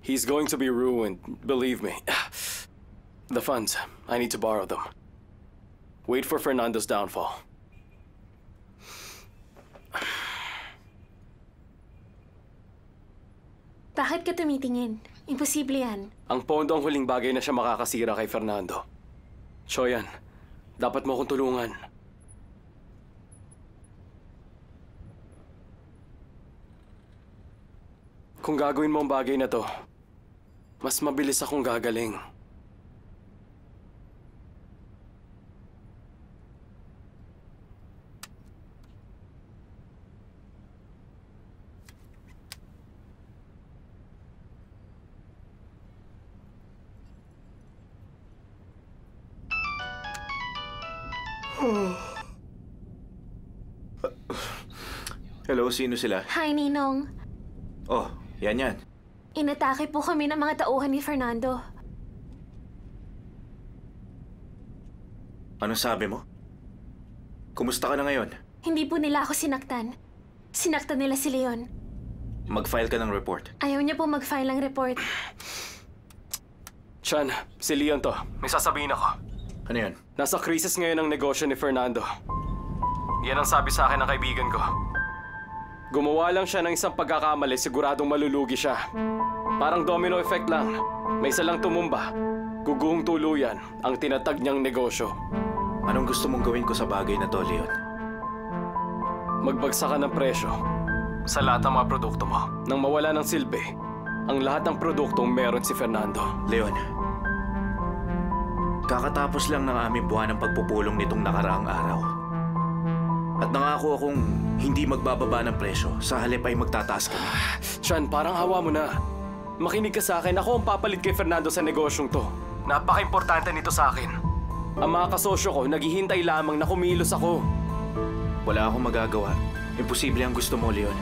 He's going to be ruined, believe me. The funds, I need to borrow them. Wait for Fernando's downfall. Bakit ka tumitingin? Imposible yan. Ang pondo ang huling bagay na siya makakasira kay Fernando. Choyan, dapat mo akong tulungan. Kung gagawin mo ang bagay na to, mas mabilis akong gagaling. Hello, sino sila? Hi, Ninong. Oh, yan. Inatake po kami ng mga tauhan ni Fernando. Anong sabi mo? Kumusta ka na ngayon? Hindi po nila ako sinaktan. Sinaktan nila si Leon. Mag-file ka ng report. Ayaw niya po mag-file ng report. Chan, si Leon to. May sasabihin ako. Ano yan? Nasa krisis ngayon ang negosyo ni Fernando. Yan ang sabi sa akin ng kaibigan ko. Gumawa lang siya ng isang pagkakamali, siguradong malulugi siya. Parang domino effect lang. May isa lang tumumba. Guguhong tuluyan ang tinatag niyang negosyo. Anong gusto mong gawin ko sa bagay na to, Leon? Magbagsakan ng presyo sa lahat ng mga produkto mo. Nang mawala ng silbi, ang lahat ng produktong meron si Fernando. Leon, kakatapos lang ng aming buwan ng pagpupulong nitong nakaraang araw. At nangako akong hindi magbababa ng presyo, sa halip ay magtataas kami. Chan, parang hawa mo na. Makinig ka sa akin, ako ang papalit kay Fernando sa negosyong to. Napaka-importante nito sa akin. Ang mga kasosyo ko, naghihintay lamang na kumilos ako. Wala akong magagawa. Imposible ang gusto mo, Leon.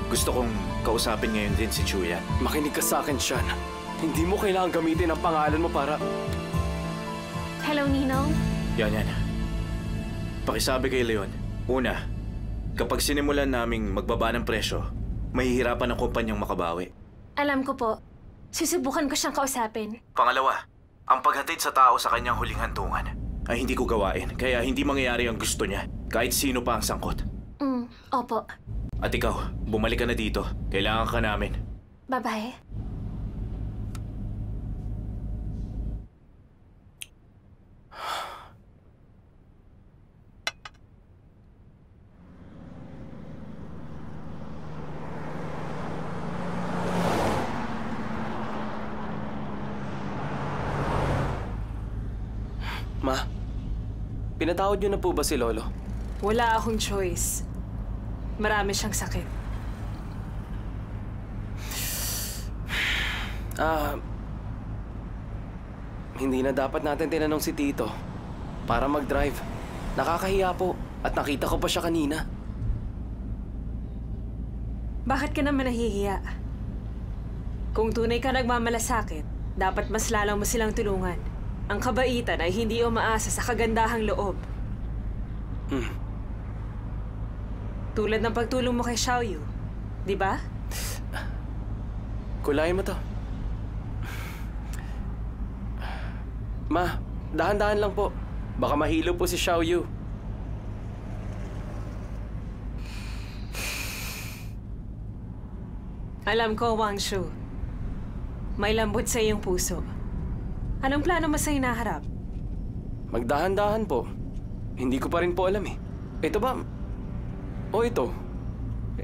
Gusto kong kausapin ngayon din si Chuyan. Makinig ka sa akin, Chan. Hindi mo kailangan gamitin ang pangalan mo para... Hello, Ninong. Yan. Pakisabi kay Leon. Una, kapag sinimulan naming magbaba ng presyo, mahihirapan ang kumpanyang makabawi. Alam ko po. Susubukan ko siyang kausapin. Pangalawa, ang paghatid sa tao sa kanyang huling hantungan ay hindi ko gawain, kaya hindi mangyayari ang gusto niya, kahit sino pa ang sangkot. Opo. At ikaw, bumalik ka na dito. Kailangan ka namin. Bye-bye. Ma, pinatawad niyo na po ba si Lolo? Wala akong choice. Marami siyang sakit. Hindi na dapat natin tinanong si Tito para mag-drive. Nakakahiya po at nakita ko pa siya kanina. Bakit ka naman nahihiya? Kung tunay ka nagmamalasakit, dapat mas lalaw mo silang tulungan. Ang kabaitan ay hindi umaasa sa kagandahang loob. Tulad ng pagtulong mo kay Xiaoyu, di ba? Kulayin mo to. Ma, dahan-dahan lang po. Baka mahilo po si Xiaoyu. Alam ko, Wang Shu. May lambot sa iyong puso. Anong plano mo sa hinaharap? Magdahan-dahan po. Hindi ko pa rin po alam eh. Ito ba? O ito?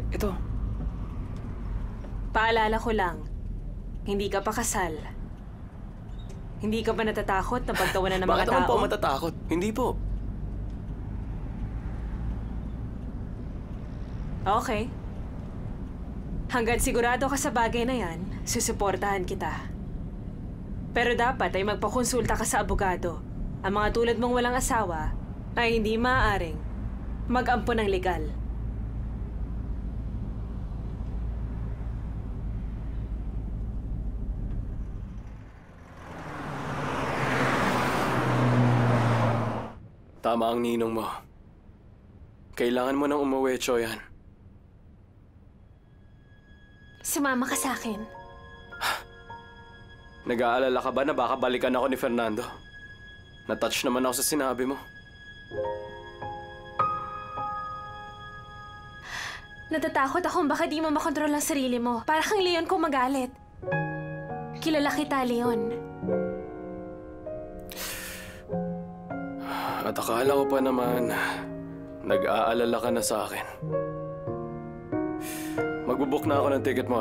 Ito. Paalala ko lang, hindi ka pa kasal. Hindi ka ba natatakot na pagtawanan ng mga Bakit tao? naman po matatakot? Hindi po. Okay. Hanggang sigurado ka sa bagay na yan, susuportahan kita. Pero dapat ay magpakonsulta ka sa abogado. Ang mga tulad mong walang asawa ay hindi maaaring mag-ampo ng legal. Tama ang ninong mo. Kailangan mo nang umuwi, Choyan. Sumama ka sa akin. Nag-aalala ka ba na baka balikan ako ni Fernando? Na-touch naman ako sa sinabi mo. Natatakot akong baka di mo makontrol ang sarili mo. Para kang Leon kung magalit. Kilala kita, Leon. At akala ko pa naman, nag-aalala ka na sa akin. Magbubuk na ako ng ticket mo.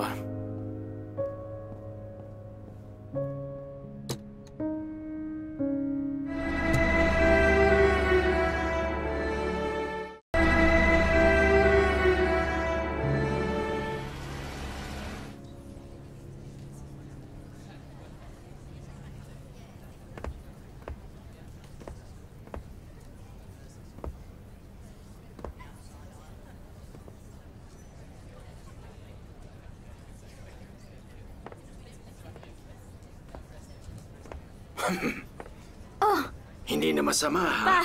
Oh, Hindi na masama, ha? Pa!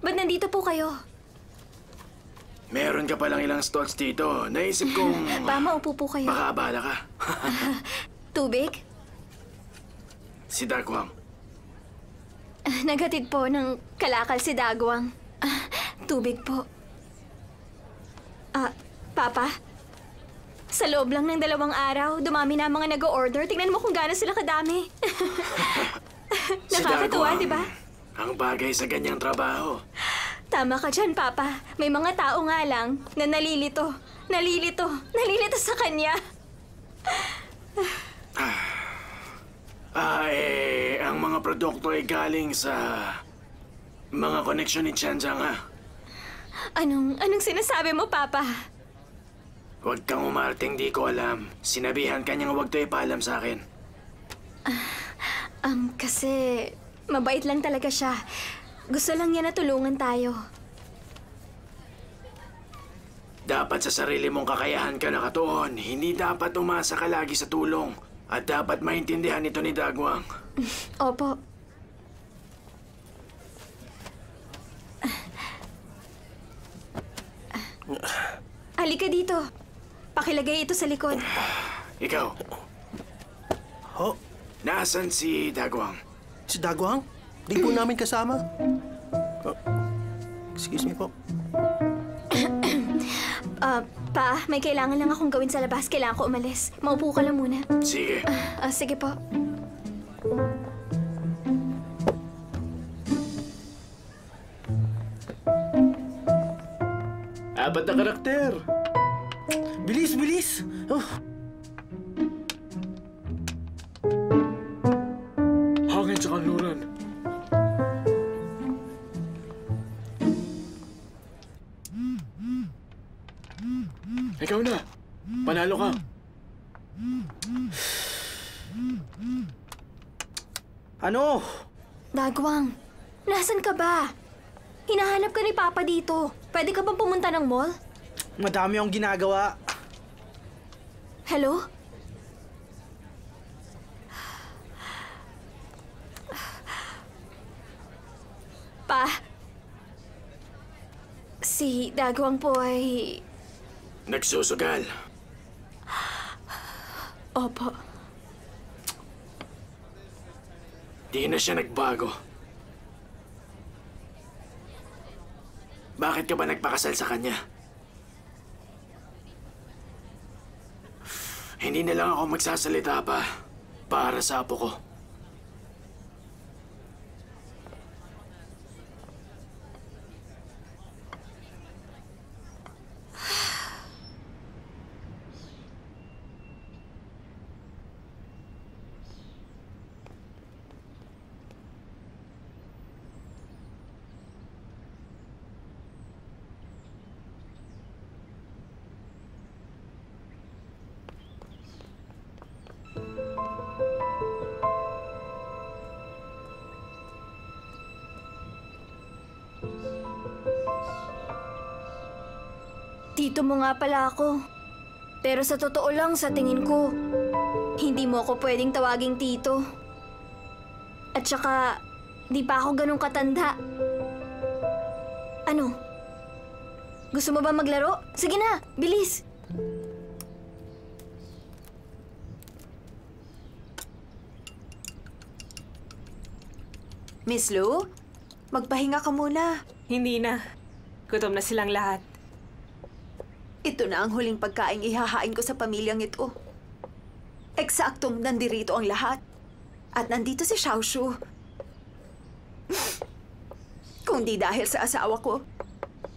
Ba't nandito po kayo? Meron ka palang ilang stalls dito. Naisip kong Pa, maupo po kayo. baka abala ka. Tubig? Si Dagwang. Nagatid po ng kalakal si Dagwang. Tubig po. Papa? Sa loob lang ng 2 araw, dumami na ang mga nag-o-order. Tingnan mo kung gaano sila kadami. Si Nakakatuwa, Dagwang, di ba? Ang bagay sa ganyang trabaho. Tama ka dyan, Papa. May mga tao nga lang na nalilito. Nalilito sa kanya. Ang mga produkto ay galing sa mga koneksyon ni Tianjang, ha? Anong sinasabi mo, Papa? Huwag kang umarting, di ko alam. Sinabihan kanyang huwag to ipaalam sa akin. Kasi mabait lang talaga siya. Gusto lang niya na tulungan tayo. Dapat sa sarili mong kakayahan ka nakatuon. Hindi dapat umasa ka lagi sa tulong. At dapat maintindihan ito ni Dagwang. Opo. Halika dito. Pakilagay ito sa likod. Ikaw, Ho, nasan si Dagwang? si Dagwang? Di po namin kasama. Excuse me po. Pa, may kailangan lang akong gawin sa labas. Kailangan ko umalis. Maupo ka lang muna. Sige. Sige po. Apat na karakter. Bilis, bilis! Oh, Hangin sa kanluran. Ikaw na. Panalo ka. ano? Dagwang, nasan ka ba? Hinahanap ka ni Papa dito. Pwede ka bang pumunta ng mall? Madami akong ginagawa. Hello? Pa? Si Dagwang po ay... Nagsusugal. Opo. Di na siya nagbago. Bakit ka ba nagpakasal sa kanya? Hindi na lang ako magsasalita pa para sa apo ko. Tito mo nga pala ako. Pero sa totoo lang, sa tingin ko, hindi mo ako pwedeng tawaging tito. At saka, di pa ako ganun katanda. Ano? Gusto mo ba maglaro? Sige na, bilis! Miss Lou, magpahinga ka muna. Hindi na. Gutom na silang lahat. Ito na ang huling pagkaing ihahain ko sa pamilyang ito. Eksaktong nandirito ang lahat. At nandito si Xiaoshu. Kung di dahil sa asawa ko,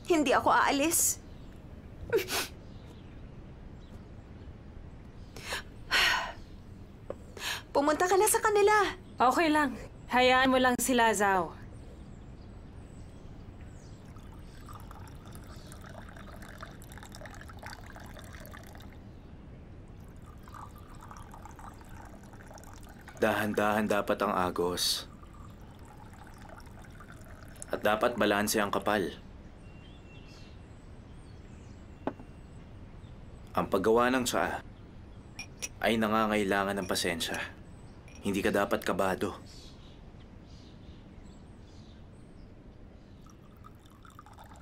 hindi ako aalis. Pumunta ka na sa kanila. Okay lang. Hayaan mo lang sila, Zhao. Dahan-dahan dapat ang agos. At dapat balanse ang kapal. Ang paggawa ng tsaa ay nangangailangan ng pasensya. Hindi ka dapat kabado.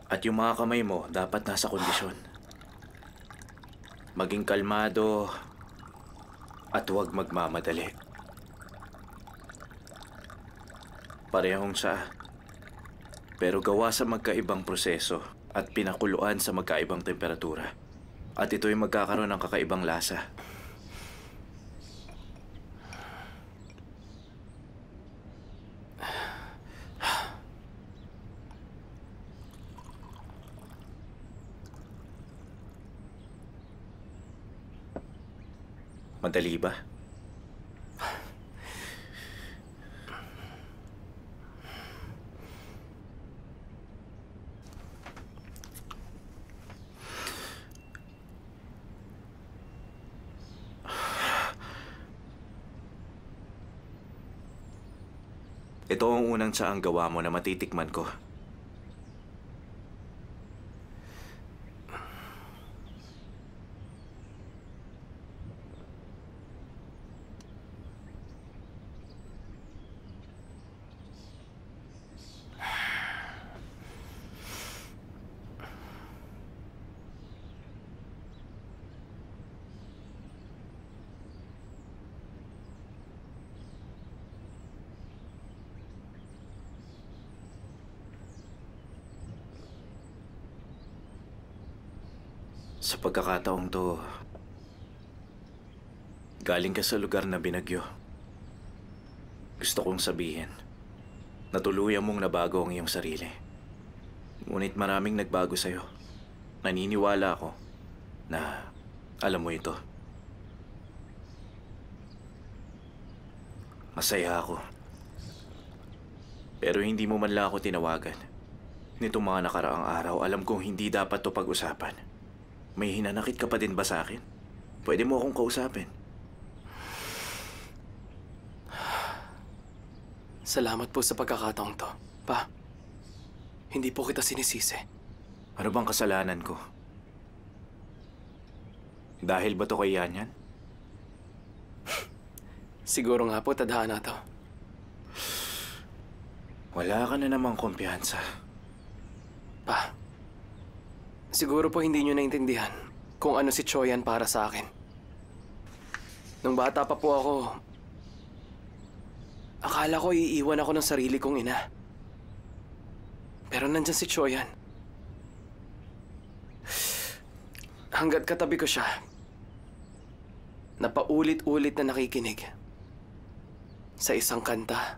At yung mga kamay mo dapat nasa kondisyon. Maging kalmado at huwag magmamadali. Parehong tsaa, pero gawa sa magkaibang proseso at pinakuluan sa magkaibang temperatura. At ito'y magkakaroon ng kakaibang lasa. Madali ba? Ito ang unang tsaang gawa mo na matitikman ko. Sa pagkakataong to, galing ka sa lugar na binagyo. Gusto kong sabihin, natuluyan mong nabago ang iyong sarili. Ngunit maraming nagbago sa'yo. Naniniwala ako na alam mo ito. Masaya ako. Pero hindi mo man lang ako tinawagan. Nitong mga nakaraang araw, alam kong hindi dapat to pag-usapan. May hinanakit ka pa din ba sa akin? Pwede mo akong kausapin. Salamat po sa pagkakataong to, Pa. Hindi po kita sinisisi. Ano bang kasalanan ko? Dahil ba to kay Yanyan? Siguro nga po, tadhana to. Wala ka na namang kumpiyansa. Pa, siguro po hindi nyo naintindihan kung ano si Choyan para sa akin. Nung bata pa po ako, akala ko iiwan ako ng sarili kong ina. Pero nandyan si Choyan. Hanggat katabi ko siya, napaulit-ulit na nakikinig sa isang kanta.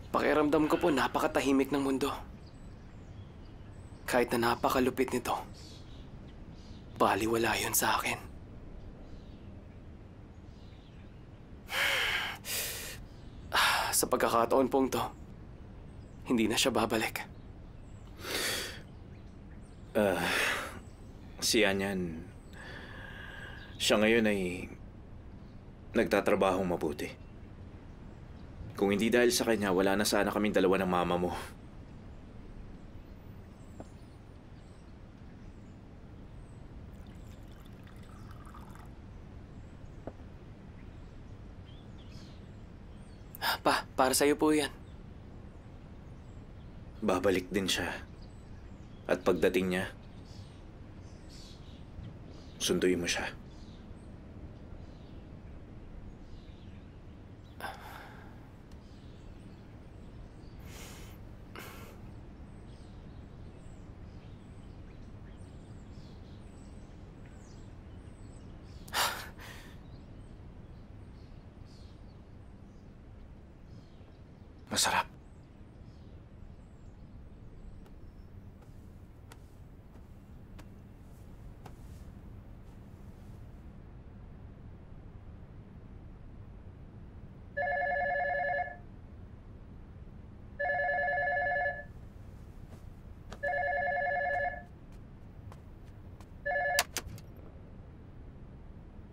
Pakiramdam ko po napakatahimik ng mundo. Kahit na napakalupit nito, baliwala yun sa akin. Sa pagkakataon pong to, hindi na siya babalik. Si Yanyan, siya ngayon ay nagtatrabahong mabuti. Kung hindi dahil sa kanya, wala na sana kaming dalawa ng mama mo. Pa, para sa'yo po yan. Babalik din siya. At pagdating niya, sunduin mo siya. Masarap.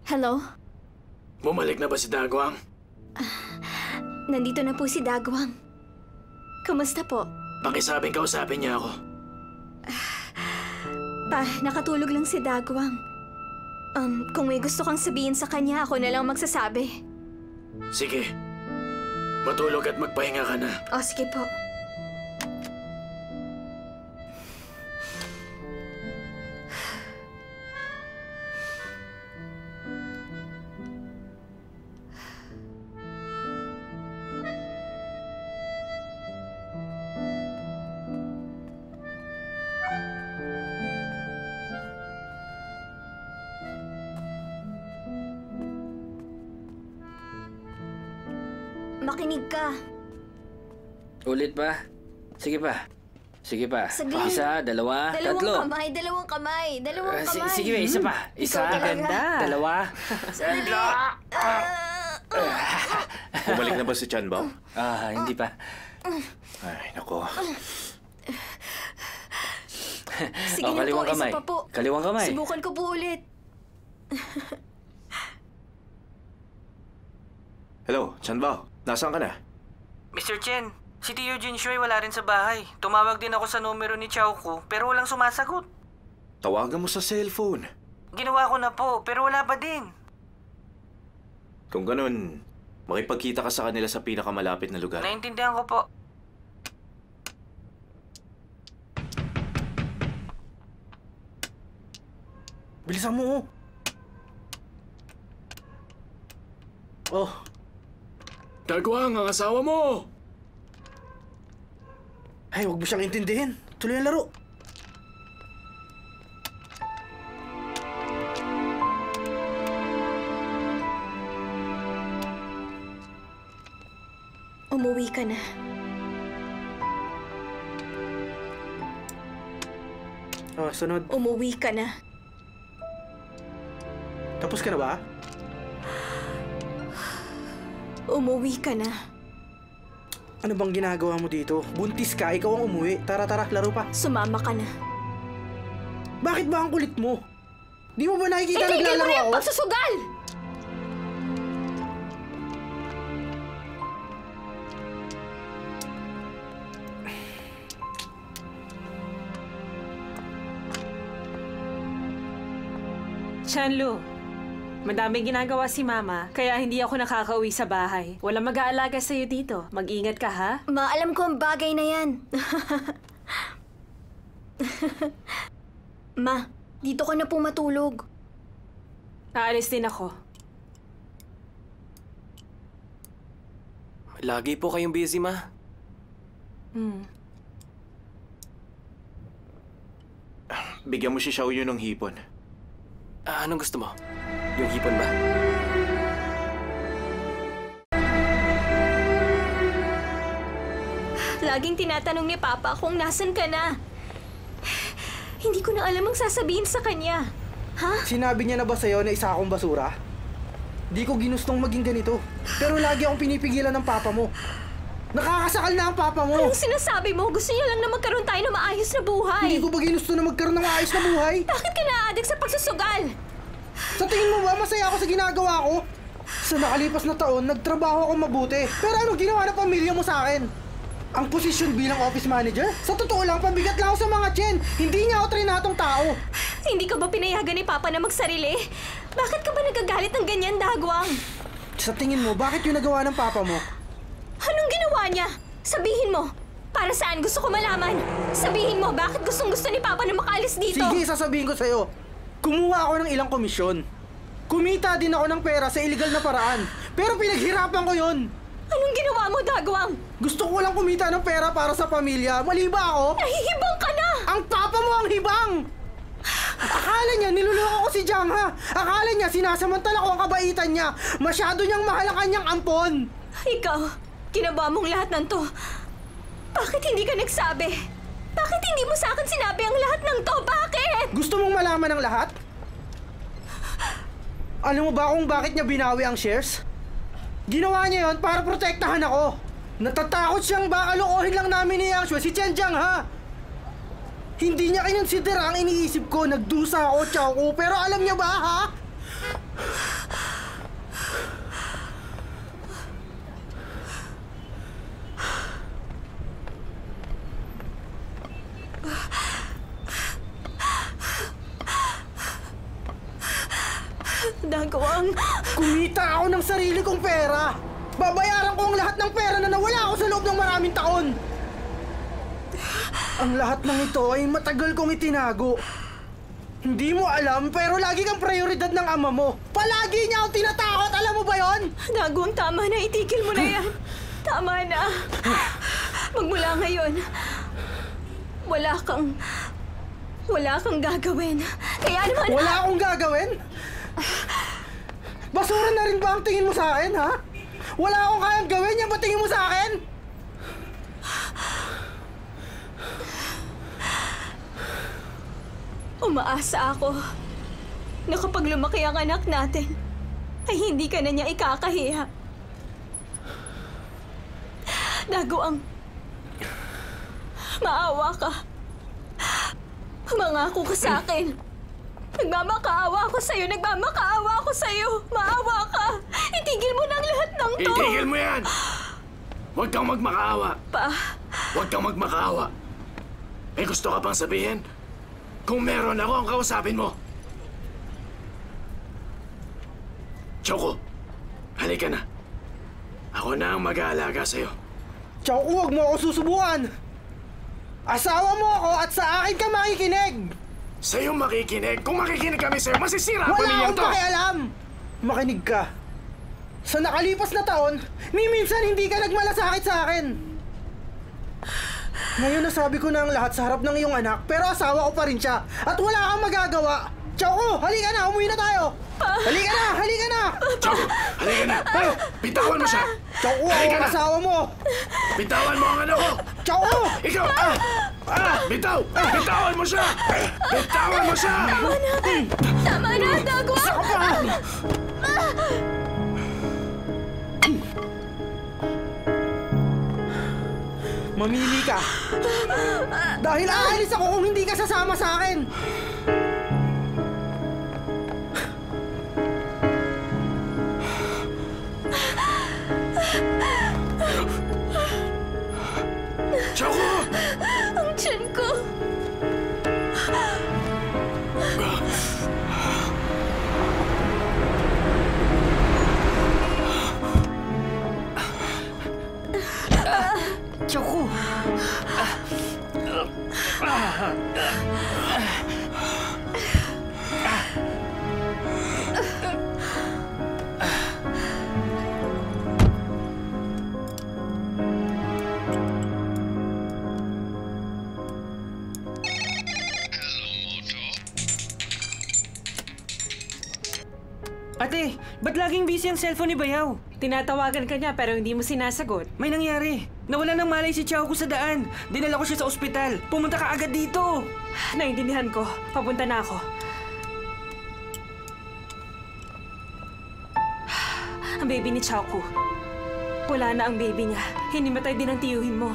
Hello? Bumalik na ba si Dagwang? Nandito na po si Dagwang. Kamusta po? Pakisabing kausapin niya ako. Pa, nakatulog lang si Dagwang. Kung may gusto kang sabihin sa kanya, ako na lang magsasabi. Sige. Matulog at magpahinga ka na. O, sige po. Makinig ka. Ulit ba? Sige pa. Sige pa. Saglit. Isa, dalawa, tatlo. Dalawang kamay. Sige pa, isa pa. Isa, Ikaw talaga. dalawa. Sandali. Bumalik na ba si Chan Bao? Hindi pa. Ay, nako. Sige na po, kaliwang isa kamay. pa po. Kaliwang kamay. Subukan ko po ulit. Hello, Chan Bao. Nasaan ka na? Mr. Chen, si Tio Jinshui wala rin sa bahay. Tumawag din ako sa numero ni Chowko pero walang sumasagot. Tawagan mo sa cellphone. Ginawa ko na po pero wala pa din. Kung ganun, makipagkita ka sa kanila sa pinakamalapit na lugar. Naintindihan ko po. Bilisan mo. Oh, Dagwang, ang asawa mo! ay, huwag mo siyang intindihin. Tuloy ang laro. Umuwi ka na. Oh, sunod. Umuwi ka na. Tapos ka na ba? Umuwi ka na. Ano bang ginagawa mo dito? Buntis ka, ikaw ang umuwi. Tara, laro pa. Sumama ka na. Bakit ba ang kulit mo? Di mo ba nakikita Itigil mo naglalaro na ako? yung pagsusugal! Chanlu, madaming ginagawa si Mama, kaya hindi ako nakakauwi sa bahay. Walang mag-aalaga sa'yo dito. Mag-ingat ka, ha? Maalam ko ang bagay na yan. Ma, dito ka na po matulog. Aalis din ako. Lagi po kayong busy, Ma. Bigyan mo si Xiaoyu ng hipon. Anong gusto mo? Yung hipon ba? Laging tinatanong ni Papa kung nasan ka na. Hindi ko na alam ang sasabihin sa kanya. Ha? Sinabi niya na ba sa'yo na isa akong basura? Di ko ginustong maging ganito. Pero lagi akong pinipigilan ng papa mo. Nakakasakal na ang papa mo! Anong sinasabi mo? Gusto niya lang na magkaroon tayo ng maayos na buhay. Hindi ko ba ginusto na magkaroon ng maayos na buhay? Bakit ka na-addict sa pagsusugal? Sa tingin mo ba masaya ako sa ginagawa ko? Sa nakalipas na taon, nagtrabaho ako mabuti. Pero ano ginawa ng pamilya mo sa akin? Ang posisyon bilang office manager? Sa totoo lang, pabigat lang ako sa mga tiyan. Hindi niya ako trinatong tao. Hindi ka ba pinayagan ni Papa na magsarili? Bakit ka ba nagagalit ng ganyan, Dagwang? Sa tingin mo, bakit yung nagawa ng papa mo? Anong ginawa niya? Sabihin mo. Para saan? Gusto ko malaman. Sabihin mo, bakit gustong-gusto ni Papa na makaalis dito? Sige, sasabihin ko sa'yo. Kumuha ako ng ilang komisyon. Kumita din ako ng pera sa illegal na paraan. Pero pinaghirapan ko yon. Anong ginawa mo, Dagwang? Gusto ko lang kumita ng pera para sa pamilya. Mali ba ako? Nahihibang ka na! Ang papa mo ang hibang! Akala niya niluloko ko si Jiang, ha? Akala niya sinasamantala ko ang kabaitan niya. Masyado niyang mahal ang kanyang ampon. Ikaw, Ginawa mong lahat ng to. Bakit hindi ka nagsabi? Bakit hindi mo sa akin sinabi ang lahat ng to? Bakit? Gusto mong malaman ang lahat? Alam mo ba kung bakit niya binawi ang shares? Ginawa niya yon para protektahan ako. Natatakot siyang baka lokohin lang namin ni Yang Shui si Chen Jiang, ha? Hindi niya kinonsidera ang iniisip ko. Nagdusa ako, Chao Ku. Pero alam niya ba, ha? Dagwang. Kumita ako ng sarili kong pera. Babayaran ko ang lahat ng pera na nawala ako sa loob ng maraming taon. Ang lahat ng ito ay matagal kong itinago. Hindi mo alam, pero lagi kang prioridad ng ama mo. Palagi niya akong tinatakot, alam mo ba yon? Dagwang, tama na. Itigil mo na yan. Tama na. Magmula ngayon, wala kang gagawin. Kaya naman... Wala akong gagawin? Basura na rin ba ang tingin mo sa akin, ha? Wala akong kayang gawin, yan ba tingin mo sa akin? Umaasa ako na kapag lumaki ang anak natin, ay hindi ka na niya ikakahiya. Dagwang, maawa ka. Mangako ka sa akin. Nagmamakaawa ako sa'yo, Maawa ka. Itigil mo na ang lahat ng to. Itigil mo yan! Huwag kang magmakaawa. Huwag kang magmakaawa. May gusto ka pang sabihin? Kung meron ako ang kausapin mo. Choco, halika na. Ako na ang mag-aalaga sa'yo. Chao Ku, huwag mo ako susubukan. Asawa mo ako at sa akin ka makikinig. Sa'yo makikinig. Kung makikinig kami sa'yo, masisira ang Wala pamilyang akong to. pakialam. Makinig ka. Sa nakalipas na taon, ni minsan hindi ka nagmalasakit sa akin. Ngayon nasabi ko na ang lahat sa harap ng iyong anak, pero asawa ko pa rin siya. At wala kang magagawa. Chao Ku, halika na, umuwi na tayo. Halika na. Choco, halika na. Bitawan mo siya. Chao Ku, ako Halika ang na. asawa mo. Bitawan mo ang anak ko. Chao Ku! Ikaw! Bitaw! Bitawan mo siya! Bitawan mo siya! Tama na, Dagwang! Saka pa! Mamili ka. Dahil aalis ako kung hindi ka sasama sa akin. Choco! Ang tiyan ko. Choco! Ate, ba't laging busy ang cellphone ni Bayaw? Tinatawagan ka niya pero hindi mo sinasagot. May nangyari. Nawala ng malay si Chao Ku sa daan. Dinala ko siya sa ospital. Pumunta ka agad dito. Naintindihan ko. Papunta na ako. Ang baby ni Chao Ku. Wala na ang baby niya. Hinimatay din ang tiyuhin mo.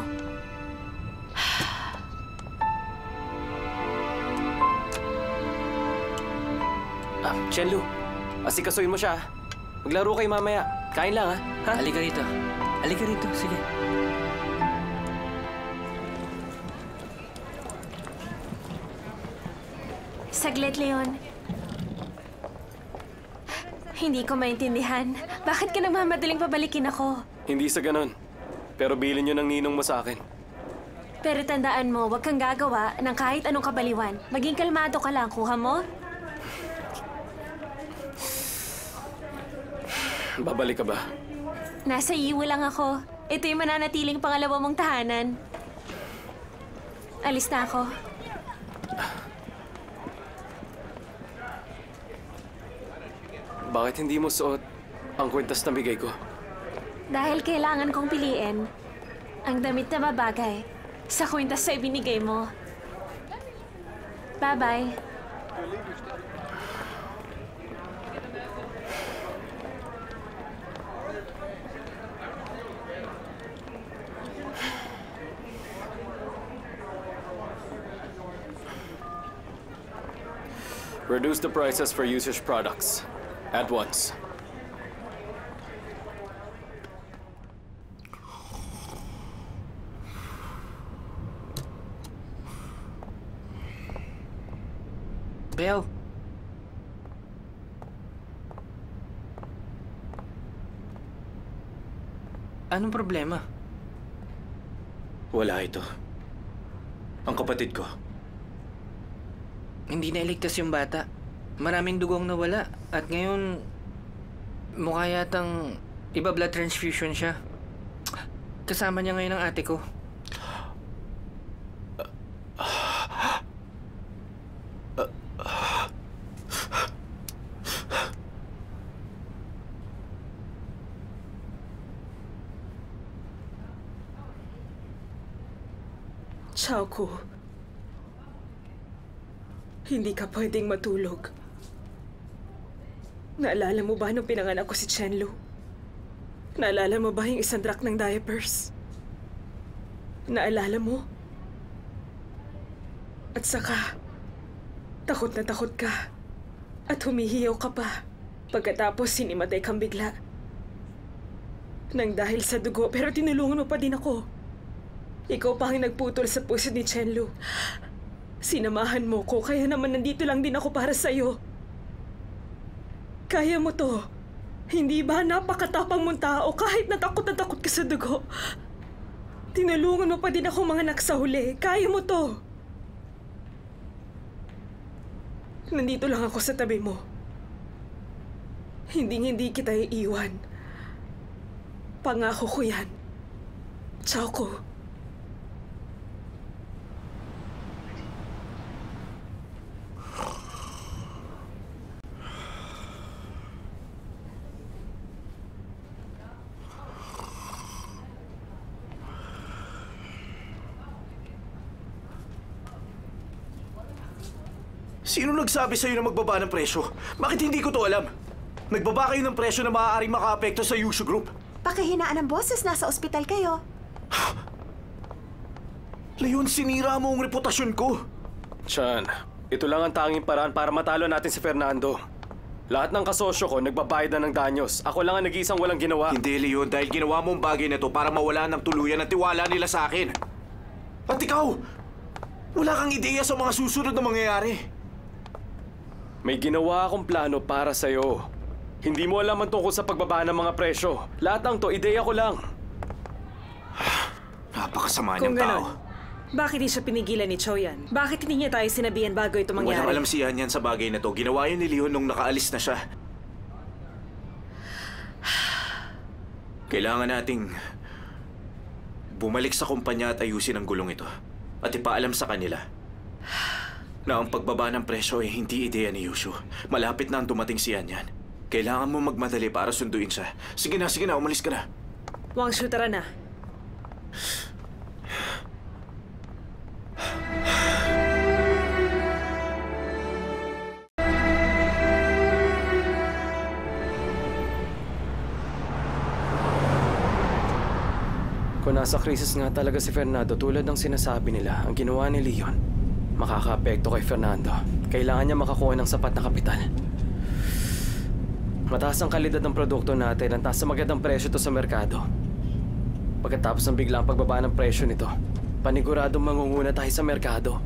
Chenlu, asikasuin mo siya. Maglaro kayo mamaya. Kain lang, ha? Halika rito. Halika rito, sige. Saglit, Leon. Hindi ko maintindihan. Bakit ka nagmamadaling pabalikin ako? Hindi sa ganon. Pero bilin yun ng ninong mo sa akin. Pero tandaan mo, huwag kang gagawa ng kahit anong kabaliwan. Maging kalmado ka lang, kuha mo? Babalik ka ba? Nasa iwo lang ako. Ito yung mananatiling pangalawa mong tahanan. Alis na ako. Bakit hindi mo suot ang kwintas na bigay ko? Dahil kailangan kong piliin ang damit na babagay sa kwintas na ibinigay mo. Bye-bye. Reduce the prices for usage products. At once. Belle. Anong problema? Wala ito. Ang kapatid ko. Hindi na iligtas yung bata. Maraming dugong nawala. At ngayon, mukha yatang iba blood transfusion siya. Kasama niya ngayon ang ate ko. Xiaoku, hindi ka pwedeng matulog. Naalala mo ba nung pinanganak ko si Chenlu? Naalala mo ba yung isang truck ng diapers? Naalala mo? At saka, takot na takot ka. At humihiyaw ka pa. Pagkatapos, sinimatay kang bigla. Nang dahil sa dugo, pero tinulungan mo pa din ako. Ikaw pa ang nagputol sa puso ni Chenlu. Sinamahan mo ko, kaya naman nandito lang din ako para sa'yo. Kaya mo to. Hindi ba napakatapang mong tao kahit natakot ka sa dugo? Tinulungan mo pa din ako mga anak sa huli. Kaya mo to. Nandito lang ako sa tabi mo. Hindi kita iiwan. Pangako ko yan. Xiaoku. Sino nagsabi sa'yo na magbaba ng presyo? Bakit hindi ko to alam? Nagbaba kayo ng presyo na maaaring makaapekto sa Yushu Group. Pakihinaan ng boses, nasa ospital kayo. Leon, sinira mo ang reputasyon ko. Chan, ito lang ang tanging paraan para matalo natin si Fernando. Lahat ng kasosyo ko nagbabayad na ng danyos. Ako lang ang nag-iisang walang ginawa. Hindi, Leon, dahil ginawa mo ang bagay na to para mawala ng tuluyan ang tiwala nila sa akin. At ikaw, wala kang ideya sa mga susunod na mangyayari. May ginawa akong plano para sa'yo. Hindi mo alam ang tungkol sa pagbaba ng mga presyo. Lahat ng to, ideya ko lang. Napakasama Kung niyang tao. ganon, bakit di siya pinigilan ni Choyan? Bakit hindi niya tayo sinabihan bago ito mangyari? Walang alam si Yan sa bagay na to. Ginawa yun ni Leon nung nakaalis na siya. Kailangan nating bumalik sa kumpanya at ayusin ang gulong ito. At ipaalam sa kanila na ang pagbaba ng presyo ay hindi ideya ni Yushu. Malapit na ang dumating si Yan. Kailangan mo magmadali para sunduin siya. Sige na, umalis ka na. Wangshu, tara na. Kung nasa krisis nga talaga si Fernando tulad ng sinasabi nila, ang ginawa ni Leon, makakaapekto kay Fernando. Kailangan niya makakuha ng sapat na kapital. Mataas ang kalidad ng produkto natin, ang taas na magandang presyo ito sa merkado. Pagkatapos ng biglang pagbaba ng presyo nito, paniguradong mangunguna tayo sa merkado.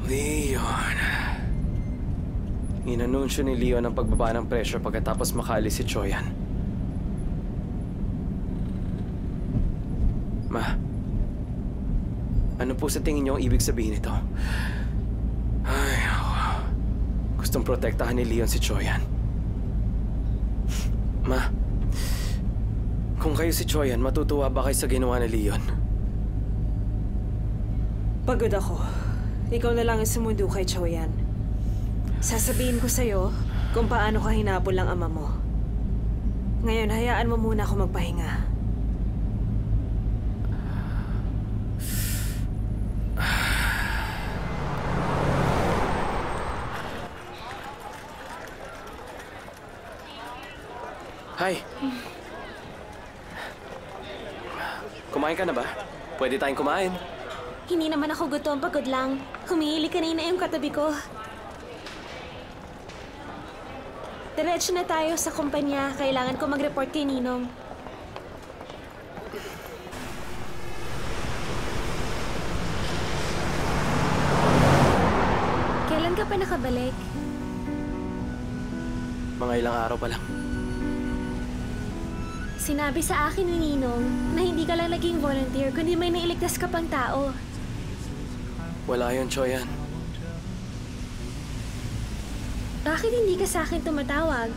Leon. Inanunsyo ni Leon ang pagbaba ng presyo pagkatapos makaalis si Choyan. Ma, ano po sa tingin niyo ang ibig sabihin nito? Ay, gustong protektahan ni Leon si Choyan. Ma, kung kayo si Choyan, matutuwa ba kayo sa ginawa ni Leon? Pagod ako. ikaw na lang ang sumundo kay Choyan. Sasabihin ko sa'yo kung paano ka hinapol ng ama mo. Ngayon, hayaan mo muna ako magpahinga. Hi. Kumain ka na ba? Pwede tayong kumain. Hindi naman ako gutom, pagod lang. Humihili kanina yung katabi ko. Diretso na tayo sa kumpanya. Kailangan ko mag-report kay Ninong. Kailan ka pa nakabalik? Mga ilang araw pa lang. Sinabi sa akin ni Ninong na hindi ka lang naging volunteer, kundi may nailigtas ka pang tao. Wala yun, Choyan. Bakit hindi ka sa akin tumatawag?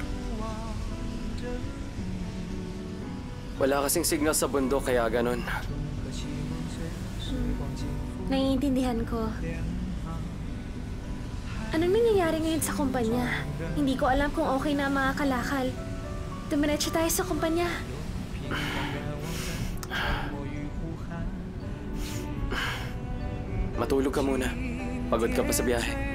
Wala kasing signal sa bundok, kaya ganun. Naiintindihan ko. Anong nangyayari ngayon sa kumpanya? Hindi ko alam kung okay na ang mga kalakal. Dumiretso tayo sa kumpanya. Matulog ka muna. Pagod ka pa sa biyahe.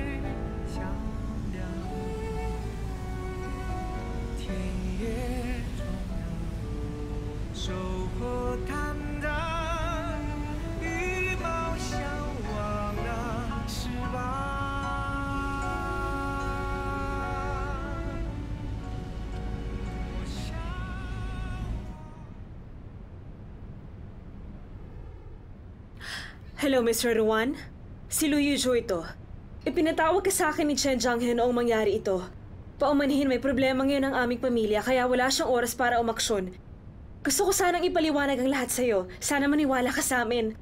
Hello, Mr. Ruan. Si Lu Yujo ito. Ipinatawag ka sa akin ni Chen Jianghe noong mangyari ito. Paumanhin may problema ngayon ang aming pamilya kaya wala siyang oras para umaksyon. Gusto ko sanang ipaliwanag ang lahat sa'yo. Sana maniwala ka sa amin.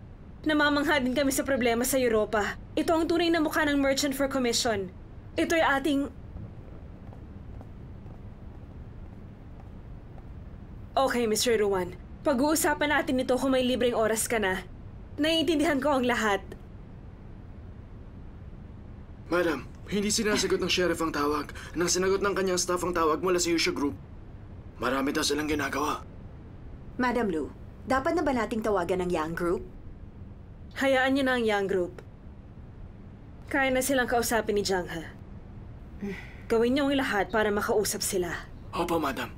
Namamangha din kami sa problema sa Europa. Ito ang tunay na mukha ng Merchant for Commission. Ito'y ating... Okay, Mr. Ruan. Pag-uusapan natin ito kung may libreng oras ka na. Naiintindihan ko ang lahat. Madam, hindi sinasagot ng sheriff ang tawag. Nang sinagot ng kanyang staff ang tawag mula sa Yusha Group. Marami daw silang ginagawa. Madam Lu, dapat na ba nating tawagan ng Yang Group? Hayaan niyo na ang Yang Group. Kaya na silang kausapin ni Jianghe. Gawin niyo ang lahat para makausap sila. Opo, madam.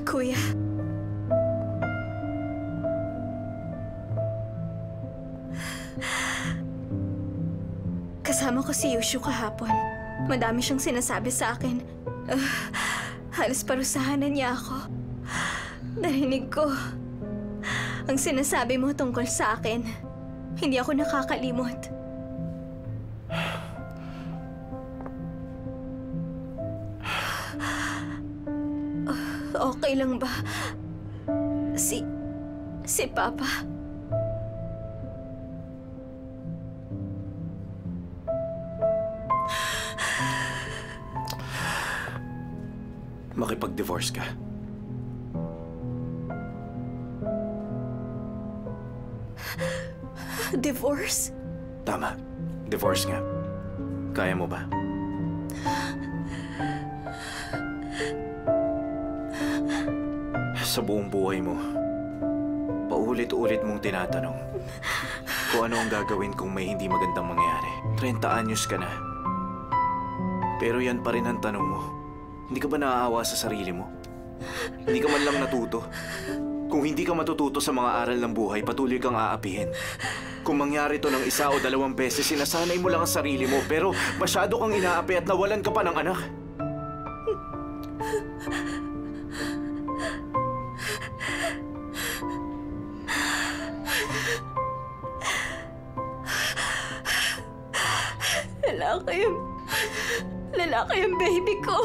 Kuya. Kasama ko si Yushu kahapon. Madami siyang sinasabi sa akin. Halos parusahan na niya ako. Narinig ko ang sinasabi mo tungkol sa akin. Hindi ako nakakalimot. Okay lang ba? Si Papa? Makipag-divorce ka. Divorce? Tama. Divorce nga. Kaya mo ba? Sa buong buhay mo, paulit-ulit mong tinatanong kung ano ang gagawin kung may hindi magandang mangyari. 30 anyos ka na. Pero yan pa rin ang tanong mo. Hindi ka ba naaawa sa sarili mo? Hindi ka man lang natuto. Kung hindi ka matututo sa mga aral ng buhay, patuloy kang aapihin. Kung mangyari to ng 1 o 2 beses, sinasanay mo lang ang sarili mo, pero masyado kang inaapi at nawalan ka pa ng anak. Lalaki ang baby ko.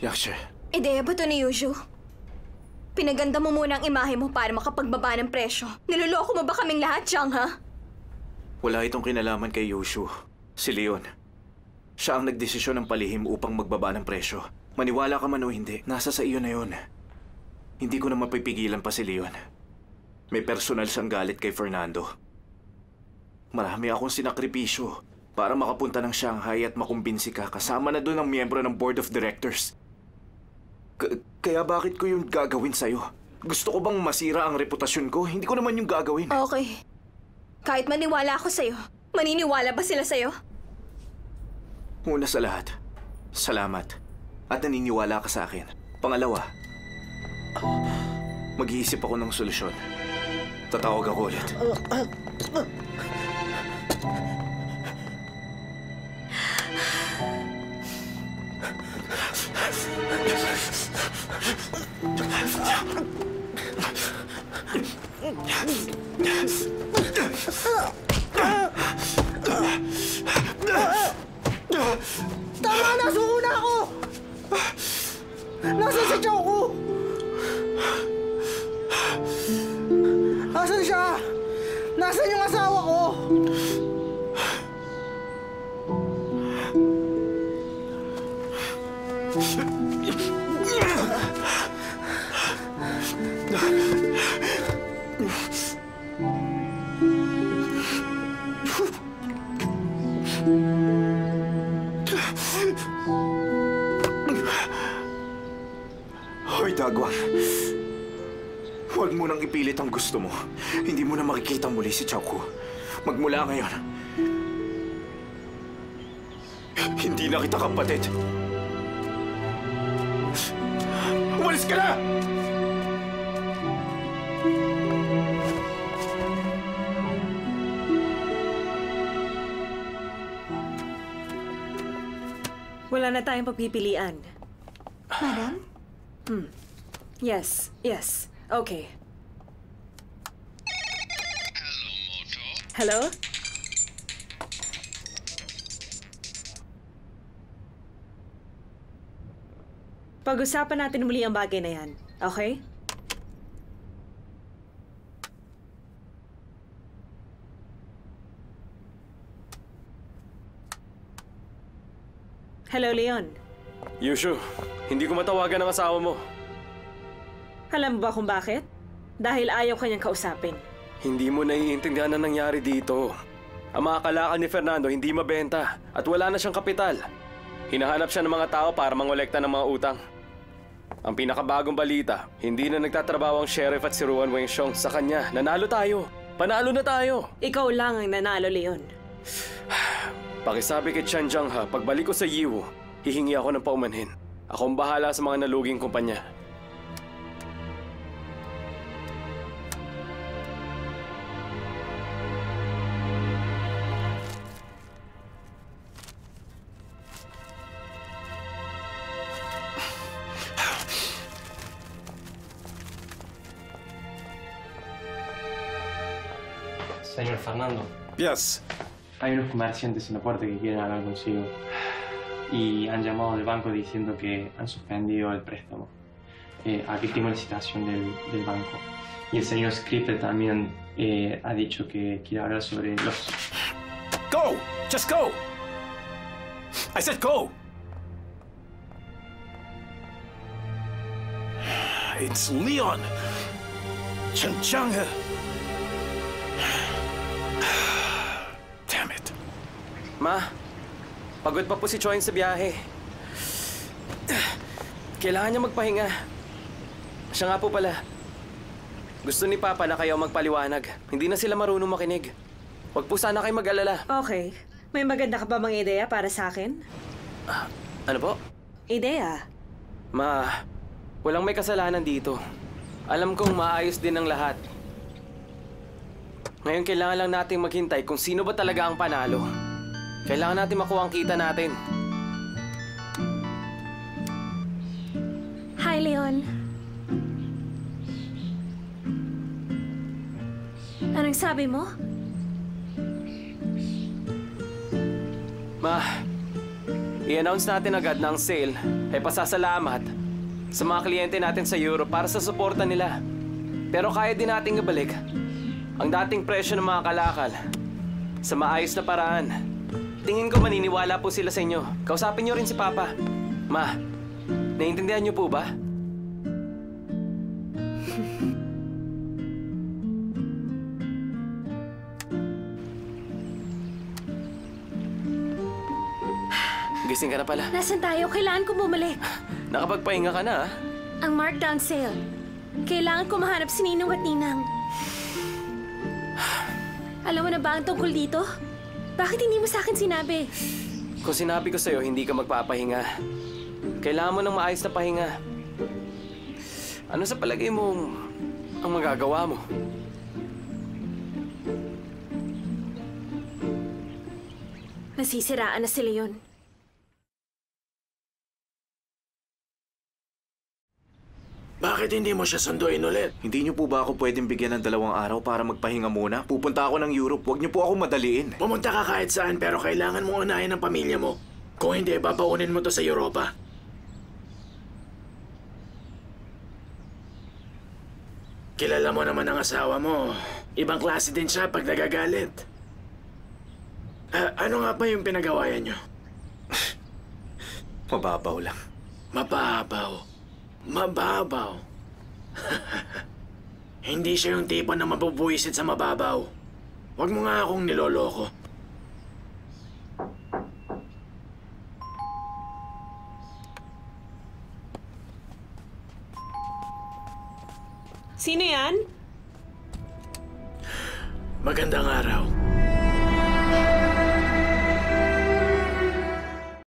Yaksha, Ideya ba to ni Yushu? Pinaganda mo muna ang imahe mo para makapagbaba ng presyo. Niloloko mo ba kaming lahat, Chang, ha? wala itong kinalaman kay Yushu. Si Leon. Siya ang nagdesisyon ng palihim upang magbaba ng presyo. Maniwala ka man o hindi, nasa sa iyo na yun. Hindi ko na mapipigilan pa si Leon. May personal siyang galit kay Fernando. Marami akong sinakripisyo para makapunta ng Shanghai at makumbinsi ka kasama na doon ang miyembro ng Board of Directors. Kaya bakit ko yung gagawin sa'yo? Gusto ko bang masira ang reputasyon ko? Hindi ko naman yung gagawin. Okay. Kahit maniwala ako sa'yo, maniniwala ba sila sa'yo? Una sa lahat, salamat. At naniniwala ka sa akin. Pangalawa, mag-iisip ako ng solusyon. Tatawag ako ulit. Tama na! Suko na ako! Nasaan si Choco? Nasaan siya? Nasaan yung asawa ko? Hoy, Dagwang. Huwag mo nang ipilit ang gusto mo. Hindi mo na makikita muli si Choco. Magmula ngayon, hindi na kita kapatid. Umalis ka na! Wala na tayong pagpipilian. Madam? Yes. Okay. Hello? Pag-usapan natin muli ang bagay na yan, okay? Hello, Leon. Yushu, hindi ko matawagan ang asawa mo. Alam mo ba kung bakit? Dahil ayaw kanyang kausapin. Hindi mo naiintindihan ang nangyari dito. Ang mga kalakal ni Fernando hindi mabenta at wala na siyang kapital. Hinahanap siya ng mga tao para mangolekta ng mga utang. Ang pinakabagong balita, hindi na nagtatrabaho ang sheriff at si Ruan Wengxiong sa kanya. Nanalo tayo. Panalo na tayo. Ikaw lang ang nanalo, Leon. Pakisabi kay Chen Jiang ha, pagbalik ko sa Yiwu, hihingi ako ng paumanhin. Ako ang bahala sa mga naluging kumpanya. Señor Fernando, Yes. hay unos comerciantes en la puerta que quieren hablar consigo y han llamado del banco diciendo que han suspendido el préstamo. Aquí tengo la citación del banco. Y el señor Scripper también ha dicho que quiere hablar sobre los... Go! Just go! I said go! It's Leon! Chen Jiang! Damn it. Ma, pagod pa po si Choing sa biyahe. Kailangan niya magpahinga. Siya nga po pala. Gusto ni Papa na kayo magpaliwanag. Hindi na sila marunong makinig. Huwag po sana kayo mag-alala. Okay. May maganda ka ba mga ideya para sa akin? Ano po? Ideya? Ma, walang may kasalanan dito. Alam kong maayos din ang lahat. Ngayon kailangan lang natin maghintay kung sino ba talaga ang panalo. Kailangan natin makuha ang kita natin. Hi, Leon. Anong sabi mo? Ma, i-announce natin agad na ang sale ay pasasalamat sa mga kliyente natin sa Europe para sa suporta nila. Pero kaya din nating ibalik ang dating presyo ng mga kalakal sa maayos na paraan. Tingin ko maniniwala po sila sa inyo. Kausapin niyo rin si Papa. Ma, naiintindihan niyo po ba? Gising ka na pala. Nasaan tayo? Kailangan ko bumalik. Nakapagpahinga ka na, ah. Ang markdown sale. Kailangan ko mahanap si Ninong at Ninang. Alam mo na ba ang tungkol dito? Bakit hindi mo sa akin sinabi? Kung sinabi ko sa'yo, hindi ka magpapahinga. Kailangan mo ng maayos na pahinga. Ano sa palagay mo ang magagawa mo? Nasisiraan na sila yun. Bakit hindi mo siya sunduin ulit? Hindi niyo po ba ako pwedeng bigyan ng 2 araw para magpahinga muna? Pupunta ako ng Europe. Huwag niyo po ako madaliin. Pumunta ka kahit saan pero kailangan mo unahin ang pamilya mo. Kung hindi, babaunin mo to sa Europa. Kilala mo naman ang asawa mo. Ibang klase din siya pag nagagalit. Ano nga ba yung pinagawayan niyo? Mababaw lang. Mababaw. Mababaw. Hindi siya yung tipo na mabubuisit sa mababaw. Huwag mo nga akong niloloko. Sino yan? Magandang araw.